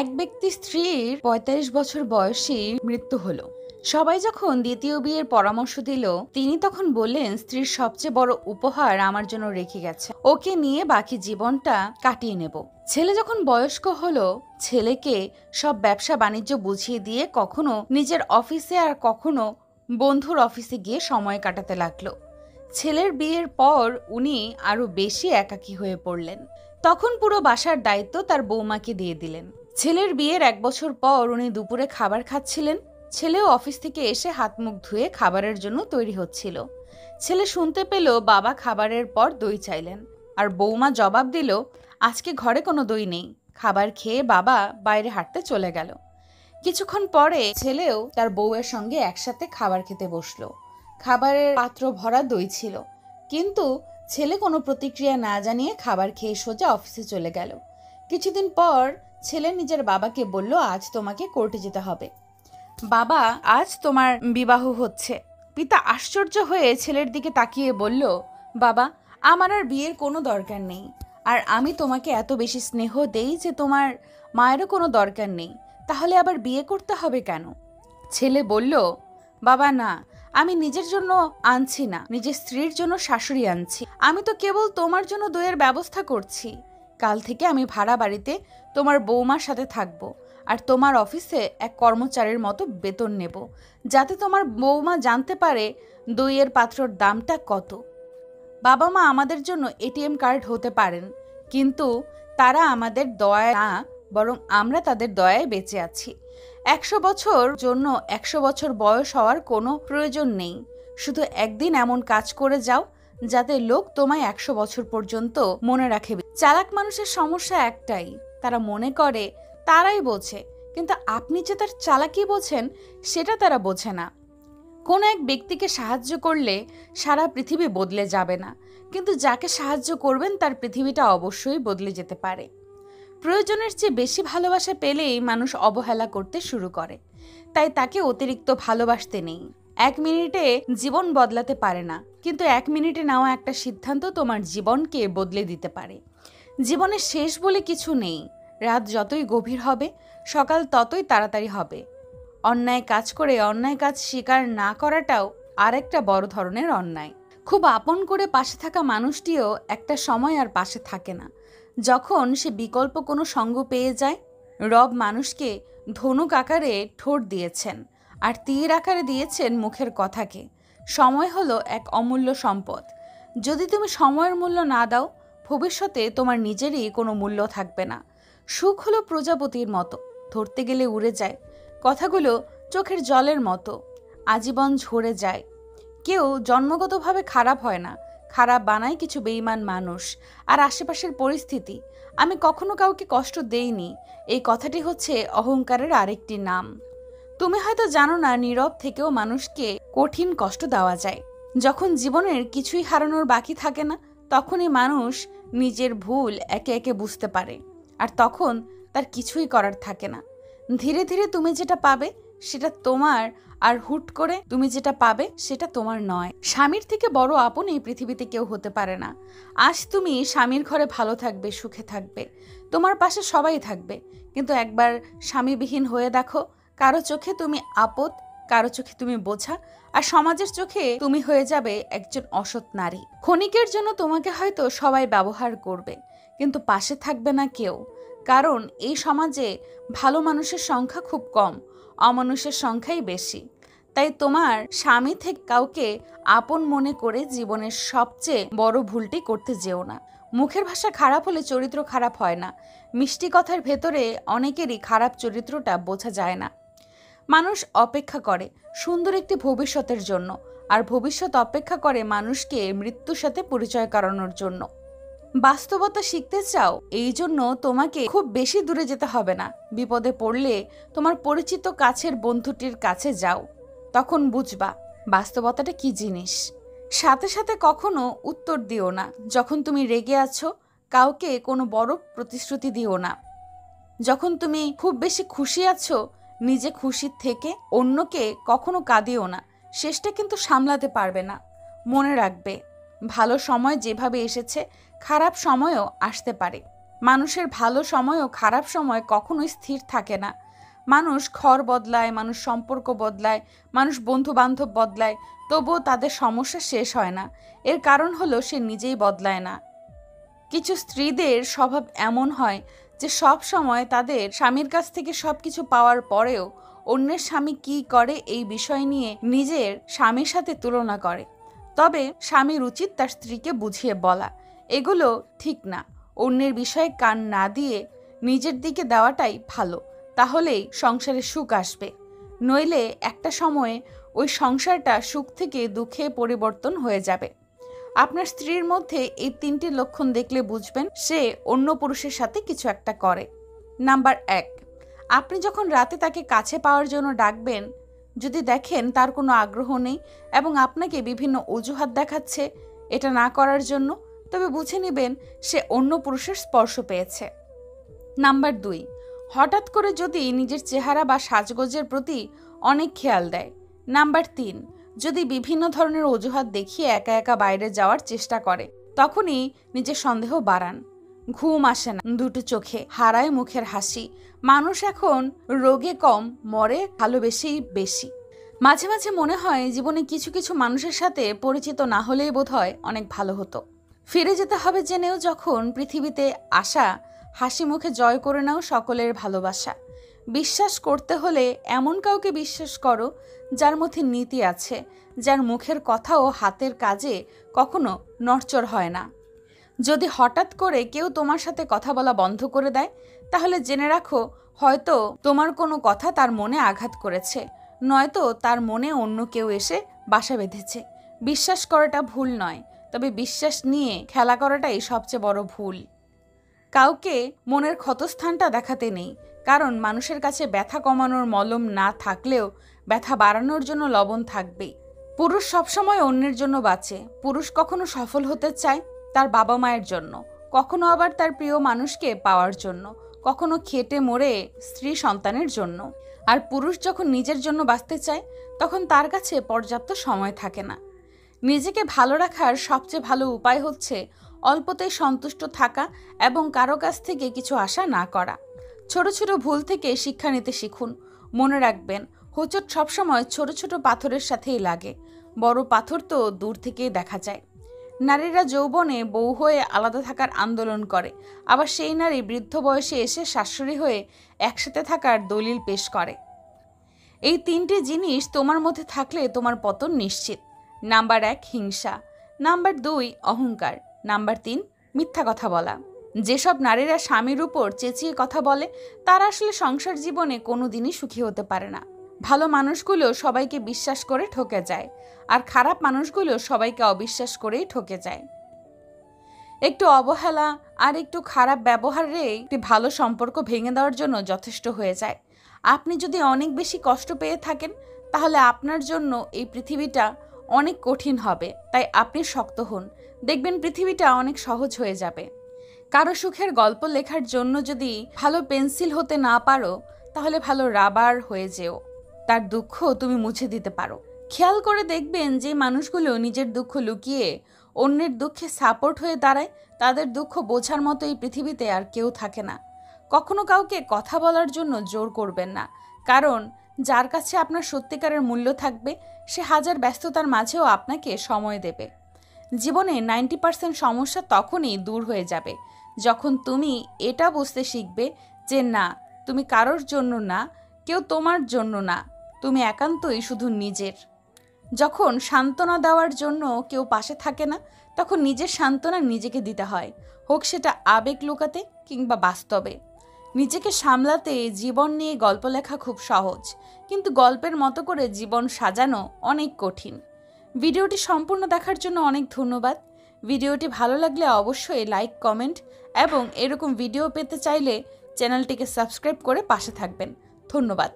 এক ব্যক্তি স্ত্রীর ৪৫ বছর বয়সী মৃত্যু হলো। সবাই যখন দ্বিতীয় বিয়ের পরামর্শ দিল, তিনি তখন বললেন, স্ত্রীর সবচেয়ে বড় উপহার আমার জন্য রেখে গেছে, ওকে নিয়ে বাকি জীবনটা কাটিয়ে নেব। ছেলে যখন বয়স্ক হলো, ছেলেকে সব ব্যবসা বাণিজ্য বুঝিয়ে দিয়ে কখনো নিজের অফিসে আর কখনো বন্ধুর অফিসে গিয়ে সময় কাটাতে লাগলো। ছেলের বিয়ের পর উনি আরো বেশি একাকী হয়ে পড়লেন। তখন পুরো বাসার দায়িত্ব তার বৌমাকে দিয়ে দিলেন। ছেলের বিয়ের 1 বছর পর উনি দুপুরে খাবার খাচ্ছিলেন। ছেলেও অফিস থেকে এসে হাত মুখ ধুয়ে খাবারের জন্য তৈরি হচ্ছিল। ছেলে শুনতে পেল বাবা খাবারের পর দই চাইলেন, আর বৌমা জবাব দিল, আজকে ঘরে কোনো দই নেই। খাবার খেয়ে বাবা বাইরে হাঁটতে চলে গেল। কিছুক্ষণ পরে ছেলেও তার বউয়ের সঙ্গে একসাথে খাবার খেতে বসলো। খাবারের পাত্র ভরা দই ছিল, কিন্তু ছেলে কোনো প্রতিক্রিয়া না জানিয়ে খাবার খেয়ে সোজা অফিসে চলে গেল। কিছুদিন পর ছেলে নিজের বাবাকে বলল, আজ তোমাকে কোর্টে যেতে হবে। বাবা, আজ তোমার বিবাহ হচ্ছে। পিতা আশ্চর্য হয়ে ছেলের দিকে তাকিয়ে বলল, বাবা, আমার আর বিয়ের কোনো দরকার নেই, আর আমি তোমাকে এত বেশি স্নেহ দেই যে তোমার মায়েরও কোনো দরকার নেই, তাহলে আবার বিয়ে করতে হবে কেন? ছেলে বলল, বাবা না, আমি নিজের জন্য আনছি না, নিজের স্ত্রীর জন্য শাশুড়ি আনছি। আমি তো কেবল তোমার জন্য দইয়ের ব্যবস্থা করছি। কাল থেকে আমি ভাড়া বাড়িতে তোমার বৌমার সাথে থাকবো, আর তোমার অফিসে এক কর্মচারীর মতো বেতন নেব, যাতে তোমার বৌমা জানতে পারে দইয়ের পাত্রর দামটা কত। বাবা মা আমাদের জন্য এটিএম কার্ড হতে পারেন, কিন্তু তারা আমাদের দয়ায় না, বরং আমরা তাদের দয়ায় বেঁচে আছি। 100 বছর জন্য 100 বছর বয়স হওয়ার কোনো প্রয়োজন নেই। শুধু একদিন এমন কাজ করে যাও যাতে লোক তোমায় 100 বছর পর্যন্ত মনে রাখে। চালাক মানুষের সমস্যা একটাই, তারা মনে করে তারাই বোঝে, কিন্তু আপনি যে তার চালাকি বোঝেন সেটা তারা বোঝে না। কোনো এক ব্যক্তিকে সাহায্য করলে সারা পৃথিবী বদলে যাবে না, কিন্তু যাকে সাহায্য করবেন তার পৃথিবীটা অবশ্যই বদলে যেতে পারে। প্রয়োজনের চেয়ে বেশি ভালোবাসা পেলেই মানুষ অবহেলা করতে শুরু করে, তাই তাকে অতিরিক্ত ভালোবাসতে নেই। 1 মিনিটে জীবন বদলাতে পারে না, কিন্তু 1 মিনিটে নেওয়া একটা সিদ্ধান্ত তোমার জীবনকে বদলে দিতে পারে। জীবনের শেষ বলে কিছু নেই। রাত যতই গভীর হবে, সকাল ততই তাড়াতাড়ি হবে। অন্যায় কাজ করে অন্যায় কাজ স্বীকার না করাটাও আরেকটা বড় ধরনের অন্যায়। খুব আপন করে পাশে থাকা মানুষটিও একটা সময় আর পাশে থাকে না, যখন সে বিকল্প কোনো সঙ্গ পেয়ে যায়। রব মানুষকে ধনুক আকারে ঠোঁট দিয়েছেন, আর তীর আকারে দিয়েছেন মুখের কথাকে। সময় হলো এক অমূল্য সম্পদ। যদি তুমি সময়ের মূল্য না দাও, ভবিষ্যতে তোমার নিজেরই কোনো মূল্য থাকবে না। সুখ হলো প্রজাপতির মতো, ধরতে গেলে উড়ে যায়। কথাগুলো চোখের জলের মতো, আজীবন ঝরে যায়। কেউ জন্মগতভাবে খারাপ হয় না, খারাপ বানায় কিছু বেঈমান মানুষ আর আশেপাশের পরিস্থিতি। আমি কখনো কাউকে কষ্ট দেইনি, এই কথাটি হচ্ছে অহংকারের আরেকটি নাম। তুমি হয়তো জানো না, নীরব থেকেও মানুষকে কঠিন কষ্ট দেওয়া যায়। যখন জীবনের কিছুই হারানোর বাকি থাকে না, তখনই মানুষ নিজের ভুল একে একে বুঝতে পারে, আর তখন তার কিছুই করার থাকে না। ধীরে ধীরে তুমি যেটা পাবে সেটা তোমার, আর হুট করে তুমি যেটা পাবে সেটা তোমার নয়। স্বামীর থেকে বড় আপন এই পৃথিবীতে কেউ হতে পারে না। আজ তুমি স্বামীর ঘরে ভালো থাকবে, সুখে থাকবে, তোমার পাশে সবাই থাকবে, কিন্তু একবার স্বামীবিহীন হয়ে দেখো, কারো চোখে তুমি আপদ, কারো চোখে তুমি বোঝা, আর সমাজের চোখে তুমি হয়ে যাবে একজন অসৎ নারী। ক্ষণিকের জন্য তোমাকে হয়তো সবাই ব্যবহার করবে, কিন্তু পাশে থাকবে না কেউ, কারণ এই সমাজে ভালো মানুষের সংখ্যা খুব কম, অমানুষের সংখ্যাই বেশি। তাই তোমার স্বামী থেকে কাউকে আপন মনে করে জীবনের সবচেয়ে বড় ভুলটি করতে যেও না। মুখের ভাষা খারাপ হলে চরিত্র খারাপ হয় না। মিষ্টি কথার ভেতরে অনেকেরই খারাপ চরিত্রটা বোঝা যায় না। মানুষ অপেক্ষা করে সুন্দর একটি ভবিষ্যতের জন্য, আর ভবিষ্যৎ অপেক্ষা করে মানুষকে মৃত্যুর সাথে পরিচয় করানোর জন্য। বাস্তবতা শিখতে চাও, এই জন্য তোমাকে খুব বেশি দূরে যেতে হবে না। বিপদে পড়লে তোমার পরিচিত কাছের বন্ধুটির কাছে যাও, তখন বুঝবা বাস্তবতাটা কি জিনিস। সাথে সাথে কখনো উত্তর দিও না। যখন তুমি রেগে আছো, কাউকে কোনো বড় প্রতিশ্রুতি দিও না। যখন তুমি খুব বেশি খুশি আছো, নিজে খুশি থেকে অন্যকে কখনো কাঁদিও না। শেষটা কিন্তু সামলাতে পারবে না। মনে রাখবে, ভালো সময় যেভাবে এসেছে, খারাপ সময়ও আসতে পারে। মানুষের ভালো সময় ও খারাপ সময় কখনোই স্থির থাকে না। মানুষ ঘর বদলায়, মানুষ সম্পর্ক বদলায়, মানুষ বন্ধু বান্ধব বদলায়, তবুও তাদের সমস্যা শেষ হয় না। এর কারণ হলো সে নিজেই বদলায় না। কিছু স্ত্রীদের স্বভাব এমন হয় যে সব সময় তাদের স্বামীর কাছ থেকে সবকিছু পাওয়ার পরেও অন্যের স্বামী কি করে এই বিষয় নিয়ে নিজের স্বামীর সাথে তুলনা করে। তবে স্বামীর উচিত তার স্ত্রীকে বুঝিয়ে বলা, এগুলো ঠিক না। অন্যের বিষয়ে কান না দিয়ে নিজের দিকে দেওয়াটাই ভালো, তাহলেই সংসারে সুখ আসবে। নইলে একটা সময়ে ওই সংসারটা সুখ থেকে দুঃখে পরিবর্তন হয়ে যাবে। আপনার স্ত্রীর মধ্যে এই 3টি লক্ষণ দেখলে বুঝবেন সে অন্য পুরুষের সাথে কিছু একটা করে। নাম্বার 1, আপনি যখন রাতে তাকে কাছে পাওয়ার জন্য ডাকবেন, যদি দেখেন তার কোনো আগ্রহ নেই এবং আপনাকে বিভিন্ন অজুহাত দেখাচ্ছে এটা না করার জন্য, তবে বুঝে নেবেন সে অন্য পুরুষের স্পর্শ পেয়েছে। নাম্বার 2, হঠাৎ করে যদি নিজের চেহারা বা সাজগোজের প্রতি অনেক খেয়াল দেয়। নাম্বার 3, যদি বিভিন্ন ধরনের অজুহাত দেখিয়ে একা একা বাইরে যাওয়ার চেষ্টা করে, তখনই নিজের সন্দেহ বাড়ান। ঘুম আসে না, দুটো চোখে, হারায় মুখের হাসি। মানুষ এখন রোগে কম, মরে ভালোবেসেই বেশি। মাঝে মাঝে মনে হয় জীবনে কিছু কিছু মানুষের সাথে পরিচিত না হলেই বোধহয় অনেক ভালো হতো। ফিরে যেতে হবে জেনেও যখন পৃথিবীতে আসা, হাসি মুখে জয় করে নাও সকলের ভালোবাসা। বিশ্বাস করতে হলে এমন কাউকে বিশ্বাস করো যার মধ্যে নীতি আছে, যার মুখের কথা ও হাতের কাজে কখনো নড়চড় হয় না। যদি হঠাৎ করে কেউ তোমার সাথে কথা বলা বন্ধ করে দেয়, তাহলে জেনে রাখো হয়তো তোমার কোনো কথা তার মনে আঘাত করেছে, নয়তো তার মনে অন্য কেউ এসে বাসা বেঁধেছে। বিশ্বাস করাটা ভুল নয়, তবে বিশ্বাস নিয়ে খেলা করাটাই সবচেয়ে বড় ভুল। কাউকে মনের ক্ষতস্থানটা দেখাতে নেই, কারণ মানুষের কাছে ব্যথা কমানোর মলম না থাকলেও ব্যথা বাড়ানোর জন্য লবণ থাকবেই। পুরুষ সবসময় অন্যের জন্য বাঁচে। পুরুষ কখনো সফল হতে চায় তার বাবা মায়ের জন্য, কখনো আবার তার প্রিয় মানুষকে পাওয়ার জন্য, কখনো খেটে মরে স্ত্রী সন্তানের জন্য। আর পুরুষ যখন নিজের জন্য বাঁচতে চায় তখন তার কাছে পর্যাপ্ত সময় থাকে না। নিজেকে ভালো রাখার সবচেয়ে ভালো উপায় হচ্ছে অল্পতেই সন্তুষ্ট থাকা এবং কারো কাছ থেকে কিছু আশা না করা। ছোট ছোট ভুল থেকে শিক্ষা নিতে শিখুন। মনে রাখবেন, হোঁচট সবসময় ছোট ছোট পাথরের সাথেই লাগে, বড় পাথর তো দূর থেকেই দেখা যায়। নারীরা যৌবনে বউ হয়ে আলাদা থাকার আন্দোলন করে, আবার সেই নারী বৃদ্ধ বয়সে এসে শাশুড়ি হয়ে একসাথে থাকার দলিল পেশ করে। এই 3টি জিনিস তোমার মধ্যে থাকলে তোমার পতন নিশ্চিত। নাম্বার 1, হিংসা। নাম্বার 2, অহংকার। নাম্বার 3, মিথ্যা কথা বলা। যেসব নারীরা স্বামীর উপর চেঁচিয়ে কথা বলে তারা আসলে সংসার জীবনে কোনোদিনই সুখী হতে পারে না। ভালো মানুষগুলো সবাইকে বিশ্বাস করে ঠকে যায়, আর খারাপ মানুষগুলো সবাইকে অবিশ্বাস করেই ঠকে যায়। একটু অবহেলা আর একটু খারাপ ব্যবহারে একটি ভালো সম্পর্ক ভেঙে দেওয়ার জন্য যথেষ্ট হয়ে যায়। আপনি যদি অনেক বেশি কষ্ট পেয়ে থাকেন, তাহলে আপনার জন্য এই পৃথিবীটা অনেক কঠিন হবে। তাই আপনি শক্ত হন, দেখবেন পৃথিবীটা অনেক সহজ হয়ে যাবে। কারো সুখের গল্প লেখার জন্য যদি ভালো পেন্সিল হতে না পারো, তাহলে ভালো রাবার হয়ে যেও, তার দুঃখ তুমি মুছে দিতে পারো। খেয়াল করে দেখবেন যে মানুষগুলো নিজের দুঃখ লুকিয়ে অন্যের দুঃখে সাপোর্ট হয়ে দাঁড়ায়, তাদের দুঃখ বোঝার মতো এই পৃথিবীতে আর কেউ থাকে না। কখনো কাউকে কথা বলার জন্য জোর করবেন না, কারণ যার কাছে আপনার সত্যিকারের মূল্য থাকবে সে হাজার ব্যস্ততার মাঝেও আপনাকে সময় দেবে। জীবনে 90% সমস্যা তখনই দূর হয়ে যাবে যখন তুমি এটা বুঝতে শিখবে যে না, তুমি কারোর জন্য না, কেউ তোমার জন্য না, তুমি একান্তই শুধু নিজের। যখন সান্ত্বনা দেওয়ার জন্য কেউ পাশে থাকে না, তখন নিজের সান্ত্বনা নিজেকে দিতে হয়, হোক সেটা আবেগ লুকাতে কিংবা বাস্তবে। নিজেকে সামলাতে জীবন নিয়ে গল্প লেখা খুব সহজ, কিন্তু গল্পের মতো করে জীবন সাজানো অনেক কঠিন। ভিডিওটি সম্পূর্ণ দেখার জন্য অনেক ধন্যবাদ। ভিডিওটি ভালো লাগলে অবশ্যই লাইক, কমেন্ট এবং এরকম ভিডিও পেতে চাইলে চ্যানেলটিকে সাবস্ক্রাইব করে পাশে থাকবেন। ধন্যবাদ।